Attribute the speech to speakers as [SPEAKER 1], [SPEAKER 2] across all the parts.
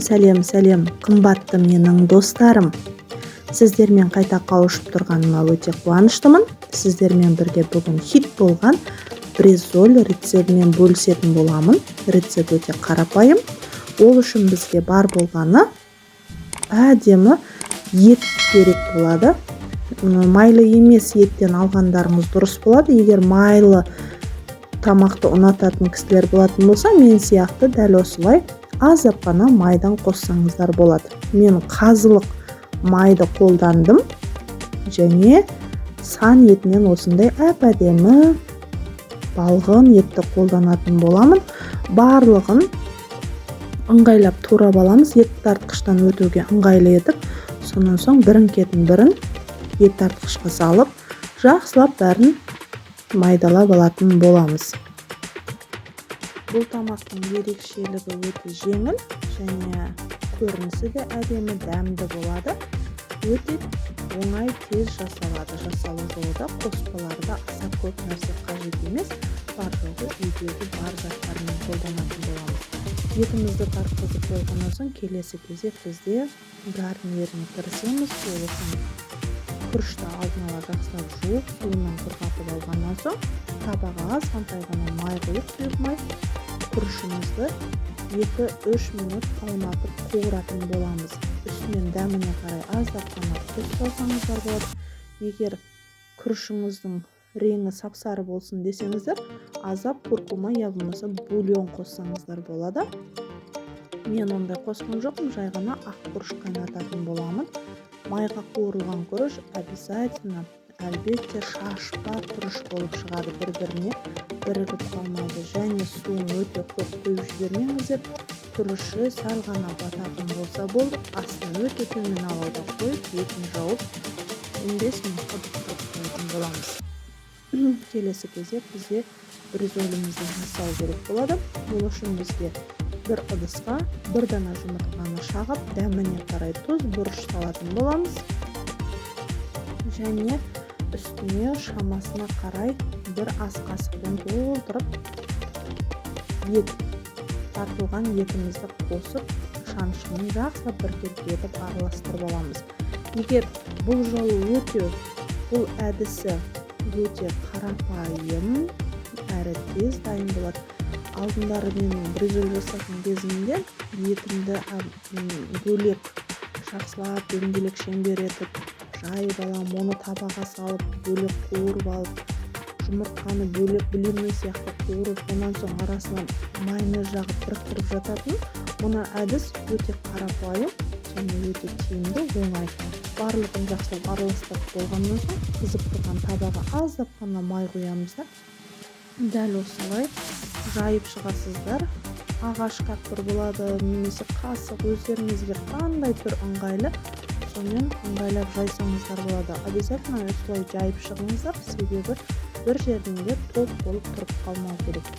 [SPEAKER 1] Сәлем, қымбатты менің достарым. Сіздермен қайта қауышып тұрғаныма өте қуаныштымын. Сіздермен бірге бүгін хит болған бризоль рецептімен бөлісетін боламын. Рецепт өте қарапайым. Ол үшін бізге бар болғаны әдемі ет керек болады. Майлы емес еттен алғандарыңыз дұрыс болады. Егер майлы тамақты ұнататын кісілер болатын болса, мен сияқты дәл осылай азап қана майдан қоссаңыздар болады. Мен қазылық майды қолдандым және сан етінен осындай әп-әдемі балғын етті қолданатын боламын. Барлығын ыңғайлап турап аламыз. Ет тартқыштан өтуге ыңғайлы етіп, сонан соң бірін-кетін бірін ет тартқышқа салып, жақсылап бәрін майдалап алатын боламыз. Бұл тамақтың ерекшелігі өте жеңіл және көрінісі де әдемі дәмді болады. Өте оңай тез жасалады. Жасалу жолы да қоспаларда аса көп нәрсе қажет емес. Бар жоғы үйдегі бар заттармен қолданатын боламыз. Етімізді тартқызып болғаннан соң келесі кезек бізде гарниріне кірісеміз. Ол үшін күрішті алдын ала жақсылап жуып, суынан құрғатып алғаннан соң табаға азғантай ғана май құйып, сұйық май, күрішімізді 2-3 минут қайнатып қуыратын боламыз. Үстінен дәміне қарай аздап қана тұз салсаңыздар болады. Егер күрішіңіздің реңі сапсары болсын десеңіздер, азап куркума я болмаса бульон қоссаңыздар болады. Мен ондай қосқан жоқпын, жай ғана ақ күріш қайнататын боламын. Майға қуырылған күріш обязательно әлбетте шашпа күріш болып шығады, бір-біріне бірігіп қалмайды. Және суын өте көп құйып жібермеңіздер. Күріші сәл ғана бататын болса болды. Астын өте төмен алауда қойып, етін жауып 15 минутқа бұқтырып қоятын боламыз. Келесі кезек бізде бризолімізді жасау керек болады. Бұл үшін бізге бір ыдысқа бір дана жұмыртқаны шағып, дәміне қарай тұз, бұрыш салатын боламыз. Және үстіне шамасына қарай бір ас қасықпен толтырып, тартылған етімізді қосып, шаншымен жақсылап біркелкетіп араластырып аламыз. Егер бұл жолы бұл әдісі өте қарапайым әрі тез дайын болады. Алдындары мен бризоль жасайтын кезімде етімді бөлек жақсылап дөңгелек шеңбер етіп жайып аламын, оны табаға салып, бөлек қуырып алып, жұмыртқаны бөлек блинный сияқты қуырып, онан соң арасына майонез жағып біріктіріп жататын. Мұны әдіс өте қарапайым және өте тиімді, оңай. Барлығын жақсылап араластырып болғаннан соң қызып тұрған табаға аздап қана май құямыз да дәл осылай жайып шығасыздар. Ағаш қақпыр болады, немесе қасық, өздеріңізге қандай түр ыңғайлы, сонымен ыңғайлап жайсаңыздар болады. Обязательно осылай жайып шығыңыздар, себебі бір жерінде топ болып тұрып қалмау керек.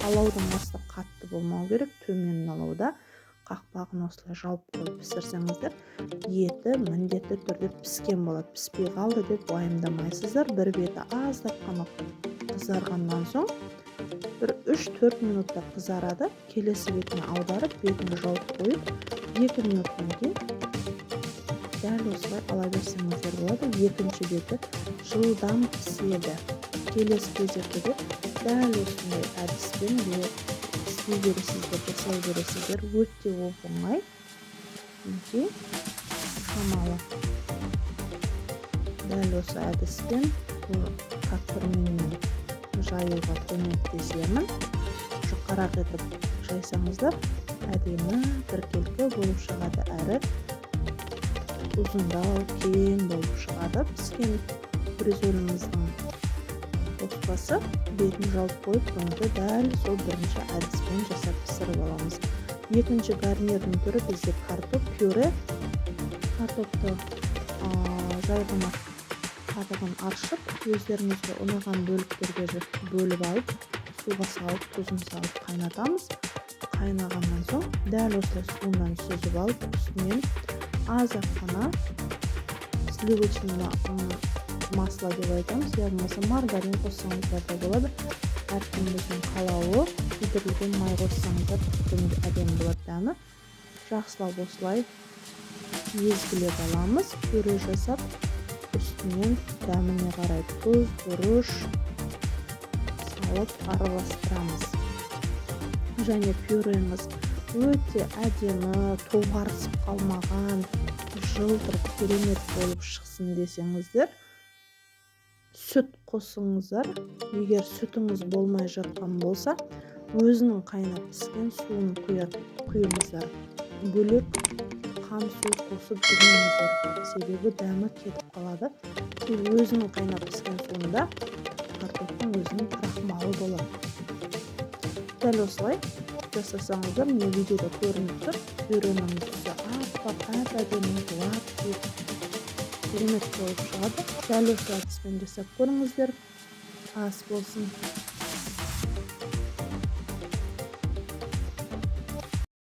[SPEAKER 1] Алаудың асты қатты болмау керек, төмен алауда қақпағын осылай жауып қойып пісірсеңіздер, еті міндетті түрде піскен болады. Піспей қалды деп уайымдамайсыздар. Бір беті аздап қана қызарғаннан соң бір 3-4 минутта қызарады. Келесі бетіне аударып, бетін жауып қойып, 2 минуттан кейін дәл осылай ала берсеңіздер болады. Екінші беті жылдам піседі. Келесі кезекте де дәл осындай әдіспен істей бересіздер, жасай бересіздер. Өте оңай, өте шамалы. Дәл осы әдіспен қақпырмен жаюға көмектесемін. Жұқарақ етіп жайсаңыздар, әдемі біркелкі болып шығады, әрі ұзындау, кең болып шығады. Піскен бризоліміздің қоспасы бетін жауып қойып, оны дәл сол бірінші әдіспен жасап пісіріп аламыз. Екінші гарнирдің түрі бізде картоп пюре. Картопты жай ғана қабығын аршып, өздеріңізге ұнаған бөліктерге бөліп алып, суға салып, тұзын салып қайнатамыз. Қайнағаннан соң дәл осылай суынан сүзіп алып, үстінен азап қана сливочный масло деп айтамыз, я болмаса маргарин қоссаңыздар да болады. Әркімнің қалауы, күйдірілген май қоссаңыздар тіпті әдемі болады дәмі. жақсылап осылай езгілеп аламыз. Пюре жасап, үстінен дәміне қарай тұз, бұрыш салып араластырамыз. Және пюреңіз өте әдемі, толғарысып қалмаған, жылтыр керемет болып шықсын десеңіздер, сүт қосыңыздар. Егер сүтіңіз болмай жатқан болса, өзінің қайнап піскен суын құйыңыздар. Бөлек қан су қосып жүрмеңіздер, себебі дәмі кетіп қалады. Өзінің қайнап піскен суында картоптың өзінің крахмалы болады. Дәл осылай жасасаңыздар, міне видеода көрініп тұр. Пюренің түсі аппақ, әп-әдемі лап деп керемет болып шығады. Дәл осы әдіспен жасап көріңіздер. Ас болсын.